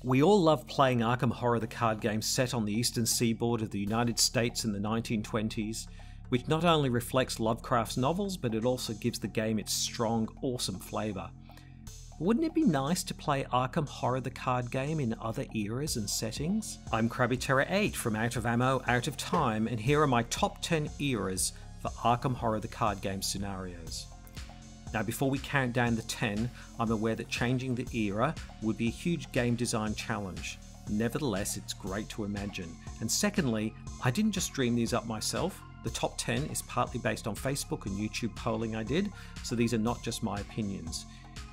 We all love playing Arkham Horror, the card game set on the eastern seaboard of the United States in the 1920s, which not only reflects Lovecraft's novels, but it also gives the game its strong, awesome flavour. Wouldn't it be nice to play Arkham Horror, the card game in other eras and settings? I'm Krabby Terror 8 from Out of Ammo, Out of Time, and here are my top 10 eras for Arkham Horror, the card game scenarios. Now, before we count down the 10, I'm aware that changing the era would be a huge game design challenge. Nevertheless, it's great to imagine. And secondly, I didn't just dream these up myself. The top 10 is partly based on Facebook and YouTube polling I did, so these are not just my opinions.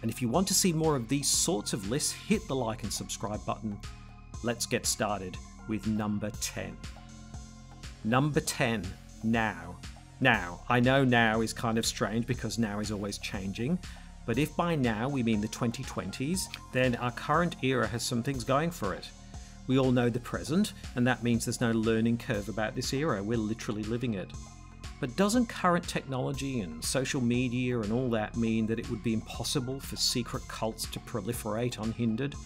And if you want to see more of these sorts of lists, hit the like and subscribe button. Let's get started with number 10. Number 10, Now. Now, I know now is kind of strange because now is always changing, but if by now we mean the 2020s, then our current era has some things going for it. We all know the present, and that means there's no learning curve about this era, we're literally living it. But doesn't current technology and social media and all that mean that it would be impossible for secret cults to proliferate unhindered?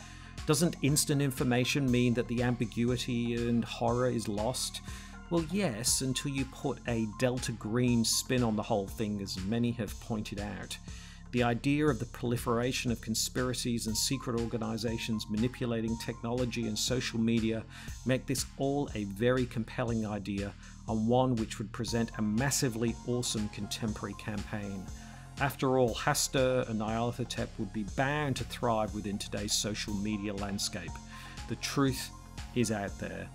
Doesn't instant information mean that the ambiguity and horror is lost? Well, yes, until you put a Delta Green spin on the whole thing, as many have pointed out. The idea of the proliferation of conspiracies and secret organizations manipulating technology and social media make this all a very compelling idea, and one which would present a massively awesome contemporary campaign. After all, Hasta and Nyarlathotep would be bound to thrive within today's social media landscape. The truth is out there.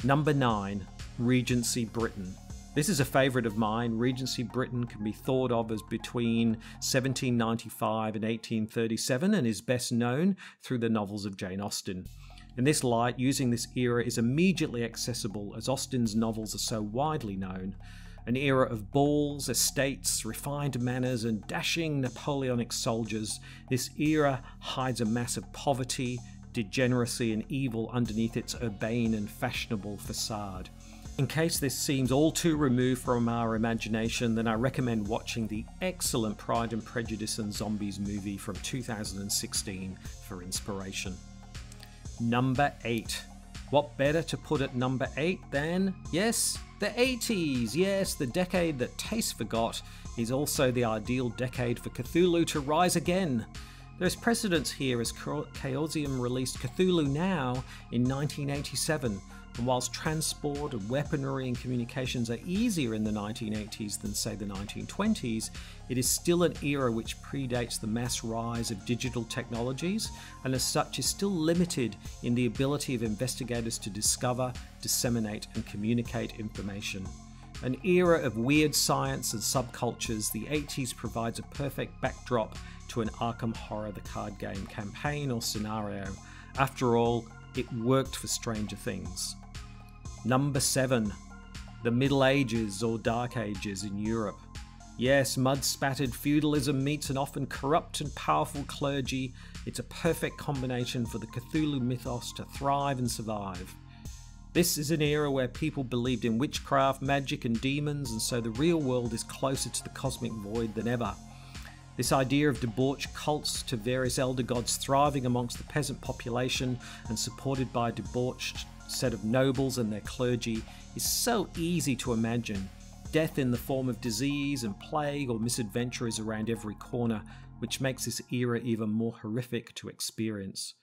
Number 9, Regency Britain. This is a favourite of mine. Regency Britain can be thought of as between 1795 and 1837 and is best known through the novels of Jane Austen. In this light, using this era is immediately accessible as Austen's novels are so widely known. An era of balls, estates, refined manners and dashing Napoleonic soldiers, this era hides a mass of poverty, degeneracy and evil underneath its urbane and fashionable facade. In case this seems all too removed from our imagination, then I recommend watching the excellent Pride and Prejudice and Zombies movie from 2016 for inspiration. Number 8. What better to put at number 8 than, yes, the 80s. Yes, the decade that taste forgot is also the ideal decade for Cthulhu to rise again. There's precedence here as Chaosium released Cthulhu Now in 1987, and whilst transport and weaponry and communications are easier in the 1980s than say the 1920s, it is still an era which predates the mass rise of digital technologies, and as such is still limited in the ability of investigators to discover, disseminate and communicate information. An era of weird science and subcultures, the 80s provides a perfect backdrop to an Arkham Horror the card game campaign or scenario. After all, it worked for Stranger Things. Number 7. The Middle Ages or Dark Ages in Europe. Yes, mud-spattered feudalism meets an often corrupt and powerful clergy. It's a perfect combination for the Cthulhu mythos to thrive and survive. This is an era where people believed in witchcraft, magic and demons, and so the real world is closer to the cosmic void than ever. This idea of debauched cults to various elder gods thriving amongst the peasant population and supported by a debauched set of nobles and their clergy is so easy to imagine. Death in the form of disease and plague or misadventure is around every corner, which makes this era even more horrific to experience.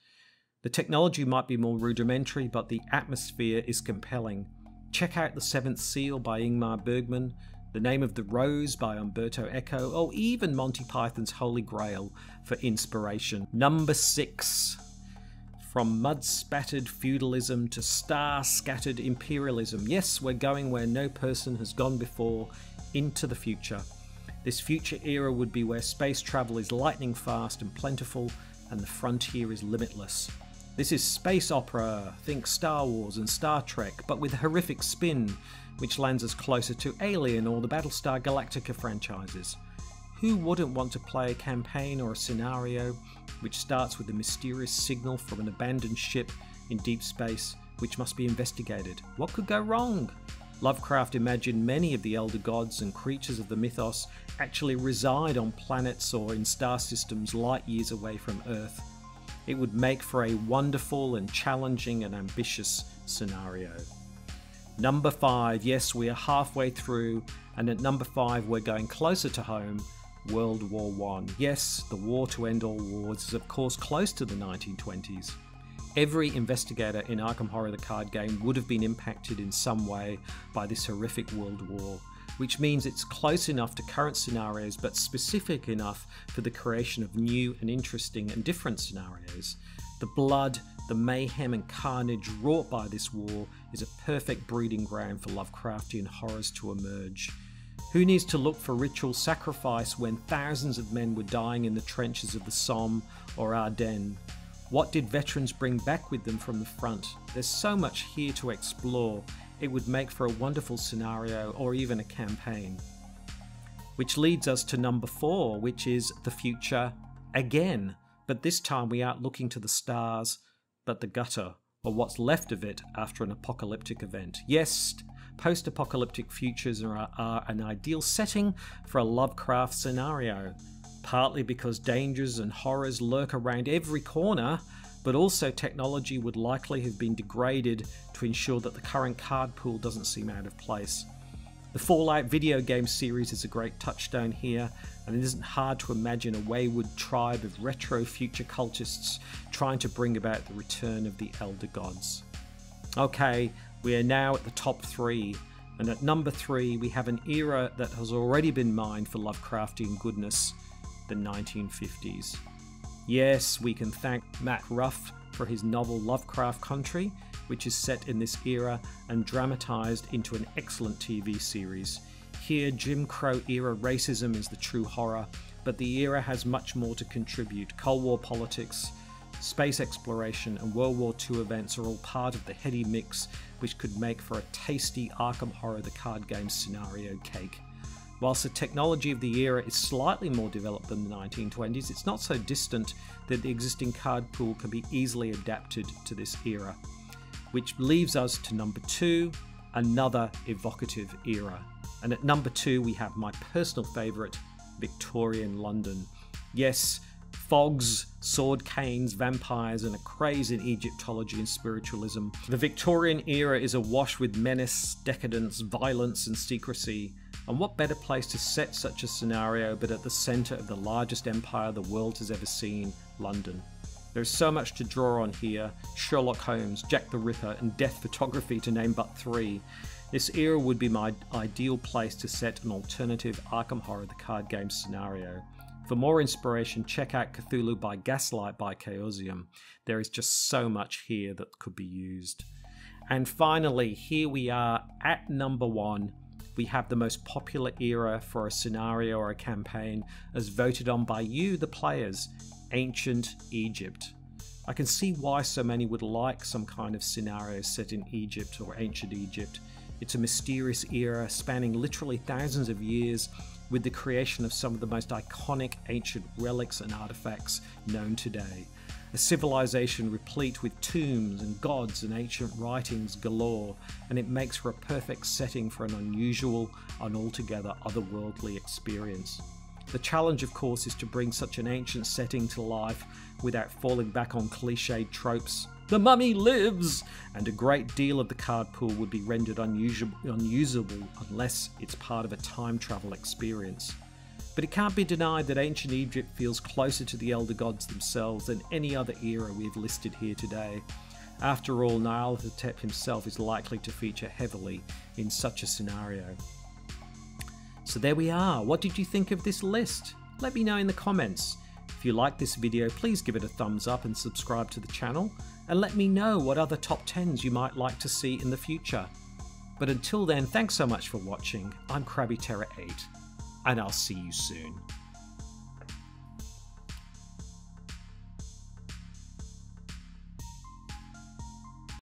The technology might be more rudimentary, but the atmosphere is compelling. Check out The Seventh Seal by Ingmar Bergman, The Name of the Rose by Umberto Eco, or even Monty Python's Holy Grail for inspiration. Number 6. From mud-spattered feudalism to star-scattered imperialism. Yes, we're going where no person has gone before, into the future. This future era would be where space travel is lightning fast and plentiful, and the frontier is limitless. This is space opera, think Star Wars and Star Trek, but with a horrific spin, which lands us closer to Alien or the Battlestar Galactica franchises. Who wouldn't want to play a campaign or a scenario which starts with a mysterious signal from an abandoned ship in deep space which must be investigated? What could go wrong? Lovecraft imagined many of the elder gods and creatures of the mythos actually reside on planets or in star systems light years away from Earth. It would make for a wonderful and challenging and ambitious scenario. Number 5, yes, we are halfway through, and at number 5 we're going closer to home, World War I. Yes, the war to end all wars is of course close to the 1920s. Every investigator in Arkham Horror the card game would have been impacted in some way by this horrific world war, which means it's close enough to current scenarios but specific enough for the creation of new and interesting and different scenarios. The blood, the mayhem and carnage wrought by this war is a perfect breeding ground for Lovecraftian horrors to emerge. Who needs to look for ritual sacrifice when thousands of men were dying in the trenches of the Somme or Ardennes? What did veterans bring back with them from the front? There's so much here to explore. It would make for a wonderful scenario or even a campaign. Which leads us to number 4, which is the future again. But this time we aren't looking to the stars, but the gutter, or what's left of it after an apocalyptic event. Yes, post-apocalyptic futures are an ideal setting for a Lovecraft scenario, partly because dangers and horrors lurk around every corner, but also technology would likely have been degraded to ensure that the current card pool doesn't seem out of place. The Fallout video game series is a great touchstone here, and it isn't hard to imagine a wayward tribe of retro future cultists trying to bring about the return of the Elder Gods. Okay, we are now at the top 3, and at number 3 we have an era that has already been mined for Lovecraftian goodness, the 1950s. Yes, we can thank Matt Ruff for his novel Lovecraft Country, which is set in this era and dramatised into an excellent TV series. Here, Jim Crow era racism is the true horror, but the era has much more to contribute. Cold War politics, space exploration and World War II events are all part of the heady mix which could make for a tasty Arkham Horror the card game scenario cake. Whilst the technology of the era is slightly more developed than the 1920s, it's not so distant that the existing card pool can be easily adapted to this era. Which leaves us to number 2, another evocative era. And at number 2 we have my personal favourite, Victorian London. Yes, fogs, sword canes, vampires, and a craze in Egyptology and spiritualism. The Victorian era is awash with menace, decadence, violence, and secrecy. And what better place to set such a scenario but at the centre of the largest empire the world has ever seen, London. There's so much to draw on here: Sherlock Holmes, Jack the Ripper, and death photography to name but 3. This era would be my ideal place to set an alternative Arkham Horror the card game scenario. For more inspiration, check out Cthulhu by Gaslight by Chaosium. There is just so much here that could be used. And finally, here we are at number 1. We have the most popular era for a scenario or a campaign as voted on by you, the players, Ancient Egypt. I can see why so many would like some kind of scenario set in Egypt or Ancient Egypt. It's a mysterious era spanning literally thousands of years, with the creation of some of the most iconic ancient relics and artifacts known today. A civilization replete with tombs and gods and ancient writings galore, and it makes for a perfect setting for an unusual and altogether otherworldly experience. The challenge, of course, is to bring such an ancient setting to life without falling back on cliched tropes. The mummy lives! And a great deal of the card pool would be rendered unusable unless it's part of a time travel experience. But it can't be denied that ancient Egypt feels closer to the Elder Gods themselves than any other era we have listed here today. After all, Nyarlathotep himself is likely to feature heavily in such a scenario. So there we are. What did you think of this list? Let me know in the comments. If you like this video, please give it a thumbs up and subscribe to the channel, and let me know what other top 10s you might like to see in the future. But until then, thanks so much for watching. I'm Krabby Terror 8, and I'll see you soon.